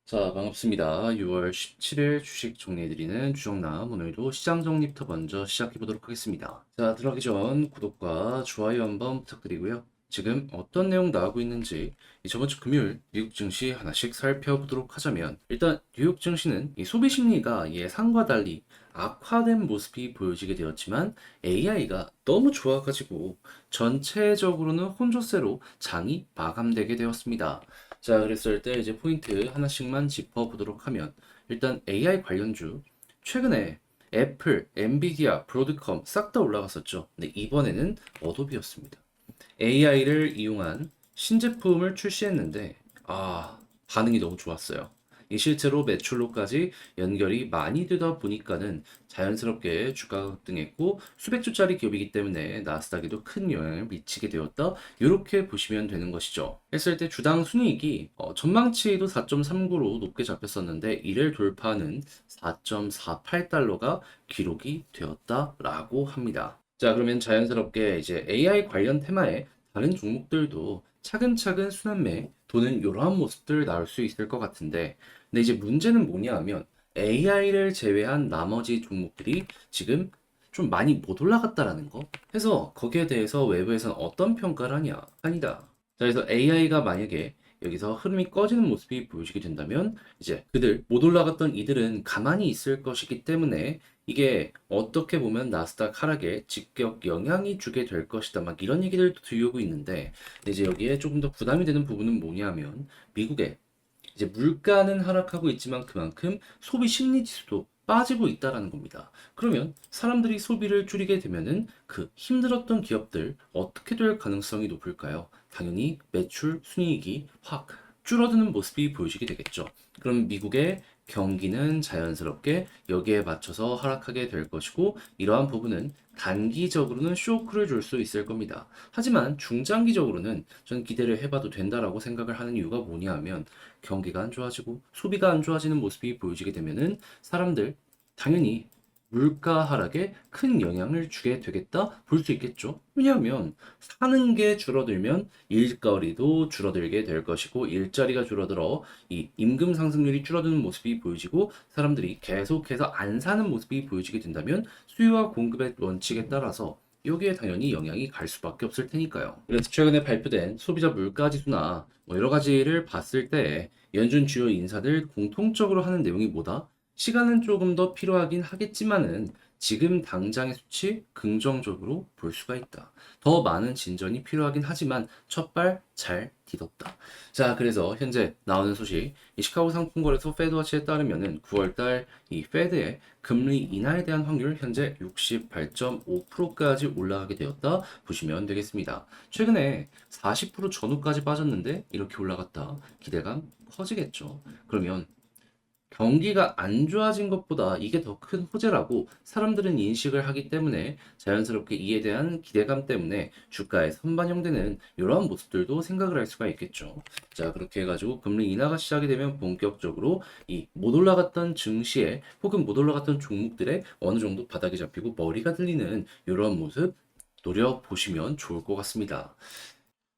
자, 반갑습니다. 6월 17일 주식 정리해드리는 주정남. 오늘도 시장 정리부터 먼저 시작해보도록 하겠습니다. 자, 들어가기 전 구독과 좋아요 한번 부탁드리고요. 지금 어떤 내용 나오고 있는지 저번 주 금요일 미국 증시 하나씩 살펴보도록 하자면, 일단 뉴욕 증시는 이 소비 심리가 예상과 달리 악화된 모습이 보여지게 되었지만 AI가 너무 좋아가지고 전체적으로는 혼조세로 장이 마감되게 되었습니다. 자, 그랬을 때 이제 포인트 하나씩만 짚어보도록 하면, 일단 AI 관련주 최근에 애플, 엔비디아, 브로드컴 싹 다 올라갔었죠. 근데 이번에는 어도비였습니다. AI를 이용한 신제품을 출시했는데 반응이 너무 좋았어요. 이 실제로 매출로까지 연결이 많이 되다 보니까는 자연스럽게 주가가 급등했고, 수백 주짜리 기업이기 때문에 나스닥에도 큰 영향을 미치게 되었다. 이렇게 보시면 되는 것이죠. 했을 때 주당 순이익이 전망치도 4.39로 높게 잡혔었는데 이를 돌파하는 4.48달러가 기록이 되었다라고 합니다. 자, 그러면 자연스럽게 이제 AI 관련 테마의 다른 종목들도 차근차근 순환매 도는 이러한 모습들 나올 수 있을 것 같은데, 근데 이제 문제는 뭐냐 하면 AI를 제외한 나머지 종목들이 지금 좀 많이 못 올라갔다라는 거. 해서 거기에 대해서 외부에서는 어떤 평가를 하냐? 아니다. 자, 그래서 AI가 만약에 여기서 흐름이 꺼지는 모습이 보여지게 된다면 이제 그들 못 올라갔던 이들은 가만히 있을 것이기 때문에 이게 어떻게 보면 나스닥 하락에 직격 영향이 주게 될 것이다. 막 이런 얘기들도 들리고 있는데, 근데 이제 여기에 조금 더 부담이 되는 부분은 뭐냐면 미국의 이제 물가는 하락하고 있지만 그만큼 소비 심리 지수도 빠지고 있다라는 겁니다. 그러면 사람들이 소비를 줄이게 되면은 그 힘들었던 기업들 어떻게 될 가능성이 높을까요? 당연히 매출 순이익이 확 줄어드는 모습이 보여지게 되겠죠. 그럼 미국의 경기는 자연스럽게 여기에 맞춰서 하락하게 될 것이고, 이러한 부분은 단기적으로는 쇼크를 줄 수 있을 겁니다. 하지만 중장기적으로는 전 기대를 해봐도 된다라고 생각을 하는 이유가 뭐냐 하면, 경기가 안 좋아지고 소비가 안 좋아지는 모습이 보여지게 되면은 사람들 당연히 물가 하락에 큰 영향을 주게 되겠다 볼 수 있겠죠. 왜냐하면 사는 게 줄어들면 일거리도 줄어들게 될 것이고, 일자리가 줄어들어 이 임금 상승률이 줄어드는 모습이 보여지고, 사람들이 계속해서 안 사는 모습이 보여지게 된다면 수요와 공급의 원칙에 따라서 여기에 당연히 영향이 갈 수밖에 없을 테니까요. 그래서 최근에 발표된 소비자 물가 지수나 뭐 여러 가지를 봤을 때 연준 주요 인사들 공통적으로 하는 내용이 뭐다? 시간은 조금 더 필요하긴 하겠지만은 지금 당장의 수치 긍정적으로 볼 수가 있다. 더 많은 진전이 필요하긴 하지만 첫 발 잘 디뎠다. 자, 그래서 현재 나오는 소식, 이 시카고 상품거래소 페드워치에 따르면은 9월달 이 페드의 금리 인하에 대한 확률 현재 68.5%까지 올라가게 되었다 보시면 되겠습니다. 최근에 40% 전후까지 빠졌는데 이렇게 올라갔다. 기대감 커지겠죠. 그러면 경기가 안 좋아진 것보다 이게 더 큰 호재라고 사람들은 인식을 하기 때문에 자연스럽게 이에 대한 기대감 때문에 주가에 선반영되는 이러한 모습들도 생각을 할 수가 있겠죠. 자, 그렇게 해가지고 금리 인하가 시작이 되면 본격적으로 이 못 올라갔던 증시에 혹은 못 올라갔던 종목들에 어느 정도 바닥이 잡히고 머리가 들리는 이러한 모습 노려보시면 좋을 것 같습니다.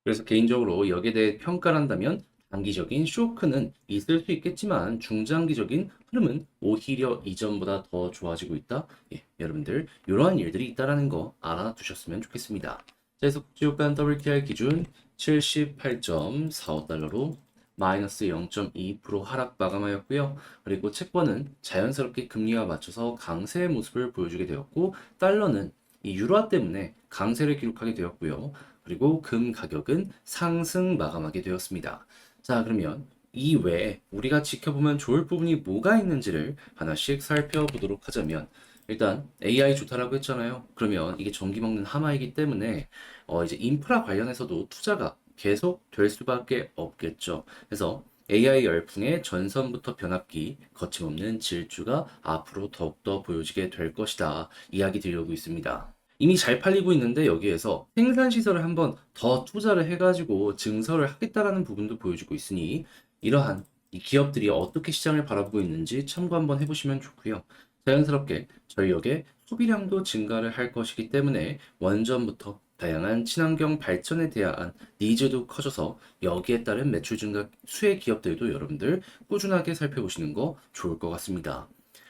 그래서 개인적으로 여기에 대해 평가를 한다면 단기적인 쇼크는 있을 수 있겠지만 중장기적인 흐름은 오히려 이전보다 더 좋아지고 있다. 예, 여러분들 이러한 일들이 있다라는 거 알아두셨으면 좋겠습니다. 자, 그래서 국제유가 WTI 기준 78.45달러로 마이너스 0.2% 하락 마감하였고요. 그리고 채권은 자연스럽게 금리와 맞춰서 강세의 모습을 보여주게 되었고, 달러는 이 유로화 때문에 강세를 기록하게 되었고요. 그리고 금 가격은 상승 마감하게 되었습니다. 자, 그러면 이 외에 우리가 지켜보면 좋을 부분이 뭐가 있는지를 하나씩 살펴보도록 하자면, 일단 AI 좋다라고 했잖아요. 그러면 이게 전기 먹는 하마이기 때문에 이제 인프라 관련해서도 투자가 계속 될 수밖에 없겠죠. 그래서 AI 열풍의 전선부터 변압기, 거침없는 질주가 앞으로 더욱더 보여지게 될 것이다. 이야기 드리려고 있습니다. 이미 잘 팔리고 있는데 여기에서 생산 시설을 한번 더 투자를 해가지고 증설을 하겠다라는 부분도 보여주고 있으니, 이러한 이 기업들이 어떻게 시장을 바라보고 있는지 참고 한번 해보시면 좋고요. 자연스럽게 전력의 소비량도 증가를 할 것이기 때문에 원전부터 다양한 친환경 발전에 대한 니즈도 커져서 여기에 따른 매출 증가 수혜 기업들도 여러분들 꾸준하게 살펴보시는 거 좋을 것 같습니다.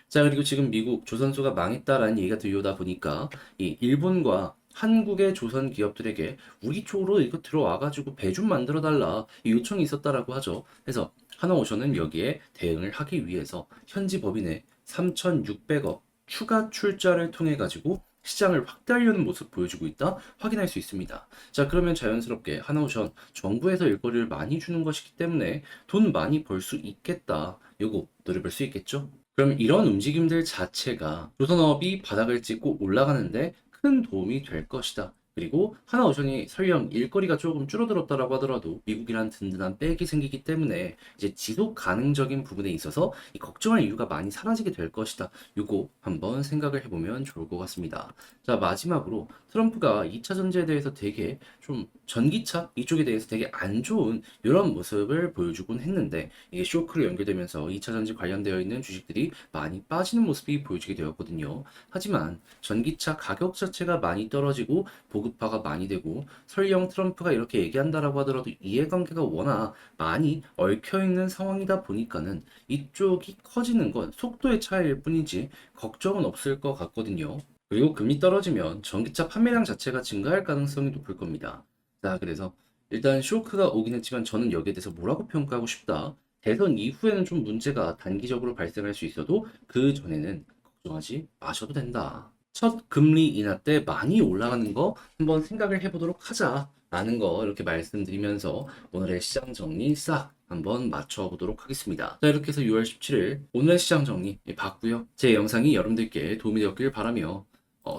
자, 그리고 지금 미국 조선소가 망했다라는 얘기가 들려오다 보니까 이 일본과 한국의 조선 기업들에게 우리 쪽으로 이거 들어와가지고 배 좀 만들어 달라 이 요청이 있었다라고 하죠. 그래서 하나오션은 여기에 대응을 하기 위해서 현지 법인의 3,600억 추가 출자를 통해 가지고 시장을 확대하려는 모습 보여주고 있다 확인할 수 있습니다. 자, 그러면 자연스럽게 하나오션 정부에서 일거리를 많이 주는 것이기 때문에 돈 많이 벌 수 있겠다. 요거 노려볼 수 있겠죠? 그럼 이런 움직임들 자체가 조선업이 바닥을 찍고 올라가는데 큰 도움이 될 것이다. 그리고 하나오션이 설령 일거리가 조금 줄어들었다라고 하더라도 미국이란 든든한 백이 생기기 때문에 이제 지속 가능적인 부분에 있어서 이 걱정할 이유가 많이 사라지게 될 것이다. 요거 한번 생각을 해보면 좋을 것 같습니다. 자, 마지막으로 트럼프가 2차 전지에 대해서 되게 좀 전기차 이쪽에 대해서 되게 안 좋은 이런 모습을 보여주곤 했는데 이게 쇼크로 연결되면서 2차 전지 관련되어 있는 주식들이 많이 빠지는 모습이 보여지게 되었거든요. 하지만 전기차 가격 자체가 많이 떨어지고 보급화가 많이 되고 설령 트럼프가 이렇게 얘기한다라고 하더라도 이해관계가 워낙 많이 얽혀있는 상황이다 보니까는 이쪽이 커지는 건 속도의 차이일 뿐이지 걱정은 없을 것 같거든요. 그리고 금리 떨어지면 전기차 판매량 자체가 증가할 가능성이 높을 겁니다. 자, 그래서 일단 쇼크가 오긴 했지만 저는 여기에 대해서 뭐라고 평가하고 싶다. 대선 이후에는 좀 문제가 단기적으로 발생할 수 있어도 그 전에는 걱정하지 마셔도 된다. 첫 금리 인하 때 많이 올라가는 거 한번 생각을 해보도록 하자라는 거 이렇게 말씀드리면서 오늘의 시장 정리 싹 한번 맞춰보도록 하겠습니다. 자, 이렇게 해서 6월 17일 오늘의 시장 정리 봤고요. 제 영상이 여러분들께 도움이 되었길 바라며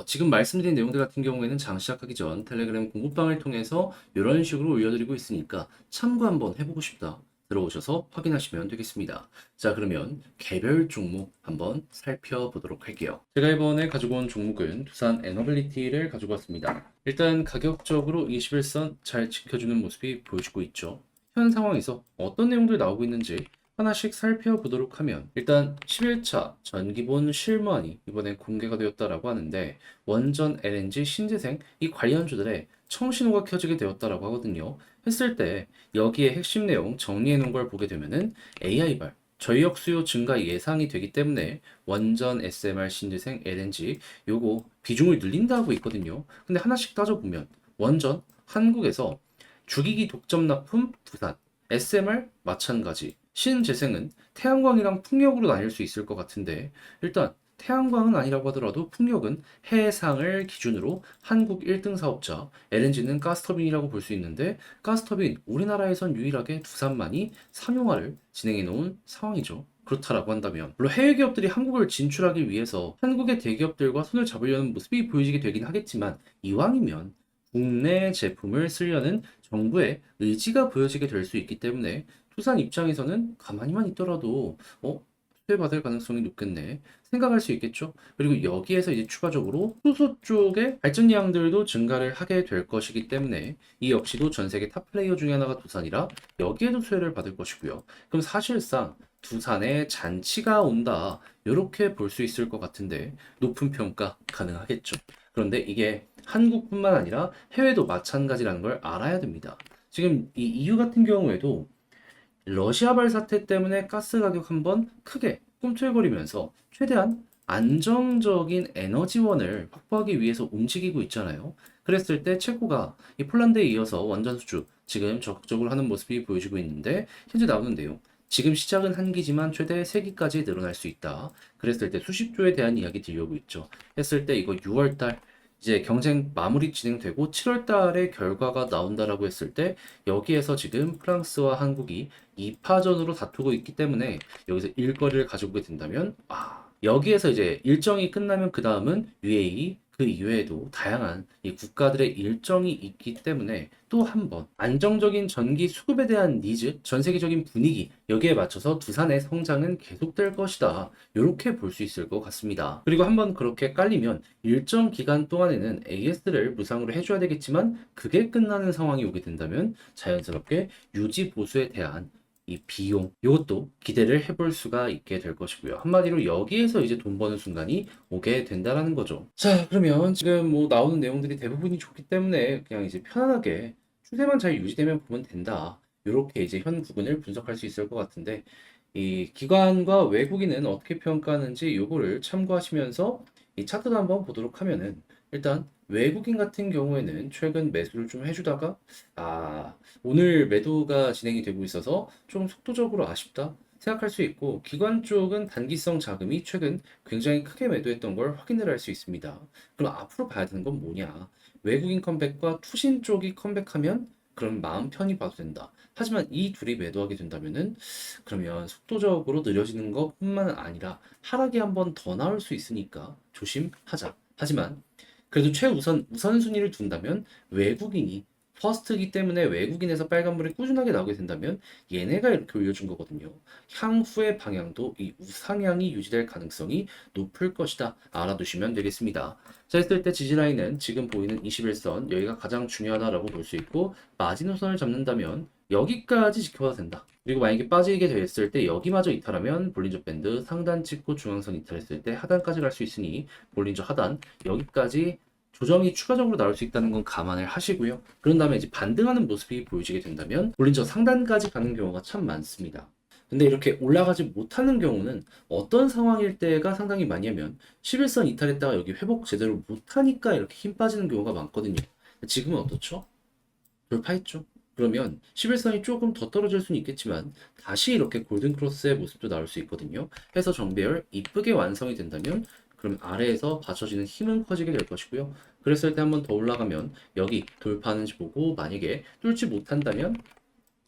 지금 말씀드린 내용들 같은 경우에는 장 시작하기 전 텔레그램 공부방을 통해서 이런 식으로 올려드리고 있으니까 참고 한번 해보고 싶다. 들어오셔서 확인하시면 되겠습니다. 자, 그러면 개별 종목 한번 살펴보도록 할게요. 제가 이번에 가지고 온 종목은 두산 에너빌리티를 가지고 왔습니다. 일단 가격적으로 21선 잘 지켜주는 모습이 보여지고 있죠. 현 상황에서 어떤 내용들이 나오고 있는지 하나씩 살펴보도록 하면 일단 11차 전기본 실무안이 이번에 공개가 되었다라고 하는데 원전 LNG 신재생 이 관련주들의 청신호가 켜지게 되었다라고 하거든요. 했을 때 여기에 핵심 내용 정리해 놓은 걸 보게 되면은 AI발 전력 수요 증가 예상이 되기 때문에 원전 SMR 신재생 LNG 요거 비중을 늘린다고 있거든요. 근데 하나씩 따져보면 원전 한국에서 주기기 독점 납품 부산 SMR 마찬가지 신재생은 태양광이랑 풍력으로 나뉠 수 있을 것 같은데 일단 태양광은 아니라고 하더라도 풍력은 해상을 기준으로 한국 1등 사업자, LNG는 가스터빈이라고 볼 수 있는데 가스터빈 우리나라에선 유일하게 두산만이 상용화를 진행해 놓은 상황이죠. 그렇다라고 한다면 물론 해외 기업들이 한국을 진출하기 위해서 한국의 대기업들과 손을 잡으려는 모습이 보여지게 되긴 하겠지만 이왕이면 국내 제품을 쓰려는 정부의 의지가 보여지게 될 수 있기 때문에 투산 입장에서는 가만히만 있더라도 수혜받을 가능성이 높겠네 생각할 수 있겠죠. 그리고 여기에서 이제 추가적으로 수소 쪽의 발전량들도 증가를 하게 될 것이기 때문에 이 역시도 전 세계 탑 플레이어 중에 하나가 두산이라 여기에도 수혜를 받을 것이고요. 그럼 사실상 두산에 잔치가 온다 이렇게 볼 수 있을 것 같은데 높은 평가 가능하겠죠. 그런데 이게 한국뿐만 아니라 해외도 마찬가지라는 걸 알아야 됩니다. 지금 이 EU 같은 경우에도 러시아발 사태 때문에 가스 가격 한번 크게 꿈틀거리면서 최대한 안정적인 에너지원을 확보하기 위해서 움직이고 있잖아요. 그랬을 때 체코가 이 폴란드에 이어서 원전 수주 지금 적극적으로 하는 모습이 보여지고 있는데 현재 나오는 내용 지금 시작은 한 기지만 최대 3기까지 늘어날 수 있다. 그랬을 때 수십 조에 대한 이야기 들려오고 있죠. 했을 때 이거 6월달 이제 경쟁 마무리 진행되고 7월 달에 결과가 나온다라고 했을 때 여기에서 지금 프랑스와 한국이 2파전으로 다투고 있기 때문에 여기서 일거리를 가져오게 된다면 여기에서 이제 일정이 끝나면 그 다음은 UAE 그 이외에도 다양한 이 국가들의 일정이 있기 때문에 또 한 번 안정적인 전기 수급에 대한 니즈, 전 세계적인 분위기 여기에 맞춰서 두산의 성장은 계속될 것이다. 이렇게 볼 수 있을 것 같습니다. 그리고 한번 그렇게 깔리면 일정 기간 동안에는 AS를 무상으로 해줘야 되겠지만 그게 끝나는 상황이 오게 된다면 자연스럽게 유지 보수에 대한 이 비용, 이것도 기대를 해볼 수가 있게 될 것이고요. 한마디로 여기에서 이제 돈 버는 순간이 오게 된다라는 거죠. 자, 그러면 지금 뭐 나오는 내용들이 대부분이 좋기 때문에 그냥 이제 편안하게 추세만 잘 유지되면 보면 된다. 이렇게 이제 현 부분을 분석할 수 있을 것 같은데, 이 기관과 외국인은 어떻게 평가하는지 요거를 참고하시면서 이 차트도 한번 보도록 하면은, 일단 외국인 같은 경우에는 최근 매수를 좀 해주다가 오늘 매도가 진행이 되고 있어서 좀 속도적으로 아쉽다 생각할 수 있고, 기관 쪽은 단기성 자금이 최근 굉장히 크게 매도했던 걸 확인을 할 수 있습니다. 그럼 앞으로 봐야 되는 건 뭐냐? 외국인 컴백과 투신 쪽이 컴백하면 그럼 마음 편히 봐도 된다. 하지만 이 둘이 매도하게 된다면은 그러면 속도적으로 느려지는 것뿐만 아니라 하락이 한 번 더 나올 수 있으니까 조심하자. 하지만 그래도 최우선 우선순위를 둔다면 외국인이 퍼스트이기 때문에 외국인에서 빨간불이 꾸준하게 나오게 된다면 얘네가 이렇게 올려준 거거든요. 향후의 방향도 이 우상향이 유지될 가능성이 높을 것이다. 알아두시면 되겠습니다. 자, 했을 때 지지라인은 지금 보이는 21선 여기가 가장 중요하다라고 볼 수 있고, 마지노선을 잡는다면 여기까지 지켜봐도 된다. 그리고 만약에 빠지게 됐을 때 여기마저 이탈하면 볼린저 밴드 상단 찍고 중앙선 이탈했을 때 하단까지 갈 수 있으니 볼린저 하단 여기까지 조정이 추가적으로 나올 수 있다는 건 감안을 하시고요. 그런 다음에 이제 반등하는 모습이 보여지게 된다면 볼린저 상단까지 가는 경우가 참 많습니다. 근데 이렇게 올라가지 못하는 경우는 어떤 상황일 때가 상당히 많이 하면 11선 이탈했다가 여기 회복 제대로 못하니까 이렇게 힘 빠지는 경우가 많거든요. 지금은 어떻죠? 돌파했죠. 그러면 11선이 조금 더 떨어질 수는 있겠지만 다시 이렇게 골든크로스의 모습도 나올 수 있거든요. 해서 정배열 이쁘게 완성이 된다면 그럼 아래에서 받쳐지는 힘은 커지게 될 것이고요. 그랬을 때 한 번 더 올라가면 여기 돌파하는지 보고, 만약에 뚫지 못한다면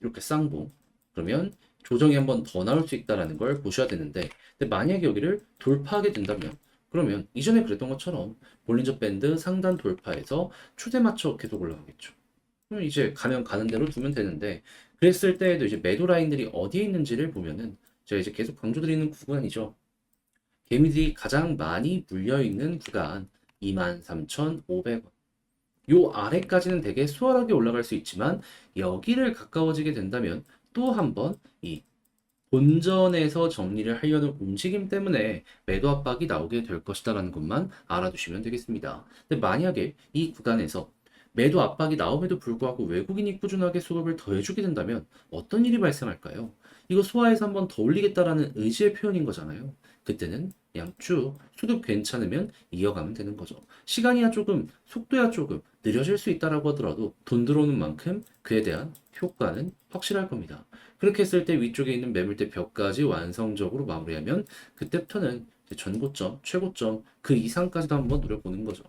이렇게 쌍봉, 그러면 조정이 한 번 더 나올 수 있다는 걸 보셔야 되는데, 근데 만약에 여기를 돌파하게 된다면 그러면 이전에 그랬던 것처럼 볼린저 밴드 상단 돌파해서 추세 맞춰 계속 올라가겠죠. 그럼 이제 가면 가는 대로 두면 되는데, 그랬을 때에도 이제 매도 라인들이 어디에 있는지를 보면은 제가 이제 계속 강조드리는 구간이죠. 개미들이 가장 많이 물려있는 구간 23,500원. 요 아래까지는 되게 수월하게 올라갈 수 있지만 여기를 가까워지게 된다면 또 한 번 이 본전에서 정리를 하려는 움직임 때문에 매도 압박이 나오게 될 것이다라는 것만 알아두시면 되겠습니다. 근데 만약에 이 구간에서 매도 압박이 나옴에도 불구하고 외국인이 꾸준하게 수급을 더해주게 된다면 어떤 일이 발생할까요? 이거 소화해서 한번 더 올리겠다라는 의지의 표현인 거잖아요. 그때는 그냥 쭉 수급 괜찮으면 이어가면 되는 거죠. 시간이야 조금, 속도야 조금 느려질 수 있다라고 하더라도 돈 들어오는 만큼 그에 대한 효과는 확실할 겁니다. 그렇게 했을 때 위쪽에 있는 매물대 벽까지 완성적으로 마무리하면 그때부터는 이제 전고점, 최고점 그 이상까지도 한번 노려보는 거죠.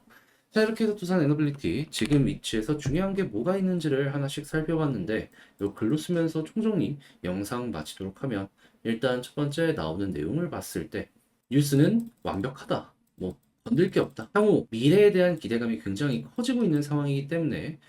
자, 이렇게 해서 두산 에너빌리티 지금 위치에서 중요한 게 뭐가 있는지를 하나씩 살펴봤는데, 요 글로 쓰면서 총정리 영상 마치도록 하면, 일단 첫 번째 나오는 내용을 봤을 때 뉴스는 완벽하다. 뭐 건들 게 없다. 향후 미래에 대한 기대감이 굉장히 커지고 있는 상황이기 때문에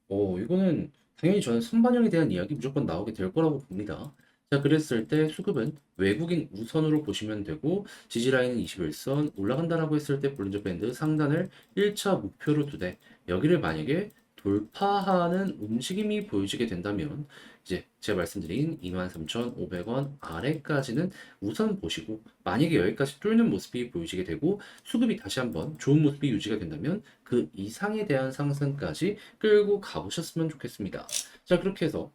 이거는 당연히 저는 선반영에 대한 이야기 무조건 나오게 될 거라고 봅니다. 자, 그랬을 때 수급은 외국인 우선으로 보시면 되고, 지지라인은 21선 올라간다라고 했을 때 볼린저 밴드 상단을 1차 목표로 두되 여기를 만약에 돌파하는 움직임이 보여지게 된다면 이제 제가 말씀드린 23,500원 아래까지는 우선 보시고, 만약에 여기까지 뚫는 모습이 보여지게 되고 수급이 다시 한번 좋은 모습이 유지가 된다면 그 이상에 대한 상승까지 끌고 가보셨으면 좋겠습니다. 자, 그렇게 해서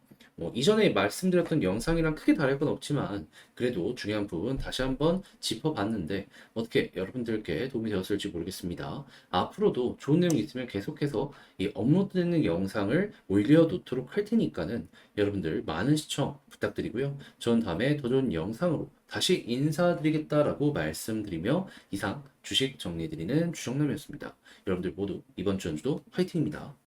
이전에 말씀드렸던 영상이랑 크게 다를 건 없지만 그래도 중요한 부분 다시 한번 짚어봤는데 어떻게 여러분들께 도움이 되었을지 모르겠습니다. 앞으로도 좋은 내용 있으면 계속해서 이 업로드되는 영상을 올려놓도록 할 테니까는 여러분들 많은 시청 부탁드리고요. 전 다음에 더 좋은 영상으로 다시 인사드리겠다라고 말씀드리며 이상 주식 정리해드리는 주정남이었습니다. 여러분들 모두 이번 주 연주도 화이팅입니다.